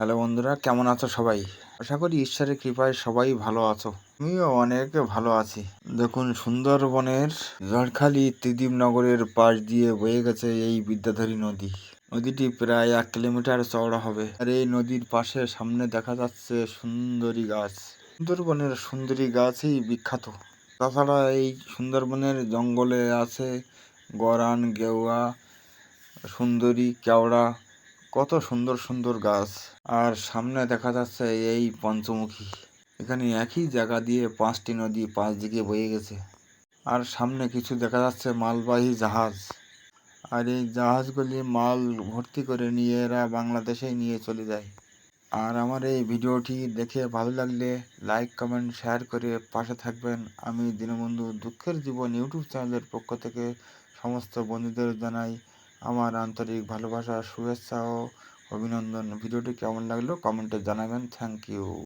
Hello বন্ধুরা, কেমন আছো সবাই? আশা করি ঈশ্বরের কৃপায় সবাই ভালো আছো। আমিও অনেক ভালো আছি। দেখুন, সুন্দরবনের ঝড়খালি ত্রিদীপনগরের পাশ দিয়ে বয়ে গেছে এই বিদ্যাধরী নদী। নদীটি প্রায় 1 কিলোমিটার চওড়া হবে। আর এই নদীর পাশে সামনে দেখা যাচ্ছে সুন্দরী গাছ। সুন্দরবনের সুন্দরী গাছই বিখ্যাত। তাছাড়া এই সুন্দরবনের জঙ্গলে আছে গরান, গেওয়া, সুন্দরী, কেওড়া, কত সুন্দর সুন্দর গাছ। আর সামনে দেখা যাচ্ছে এই পঞ্চমুখী। এখানে একই জায়গা দিয়ে 5টি নদী 5 দিকে বয়ে গেছে। আর সামনে কিছু দেখা যাচ্ছে মালবাহী জাহাজ। আর এই জাহাজগুলি মাল ভর্তি করে নিয়ে এরা বাংলাদেশেই নিয়ে চলে যায়। আর আমার এই ভিডিওটি দেখে ভালো লাগলে লাইক, কমেন্ট, শেয়ার করে পাশে থাকবেন। আমি দীনবন্ধু দুঃখের জীবন ইউটিউব চ্যানেলের পক্ষ থেকে সমস্ত বন্ধুদের জানাই আমার আন্তরিক ভালোবাসা, শুভেচ্ছা ও অভিনন্দন। ভিডিওটি কেমন লাগলো কমেন্টে জানাবেন। Thank you.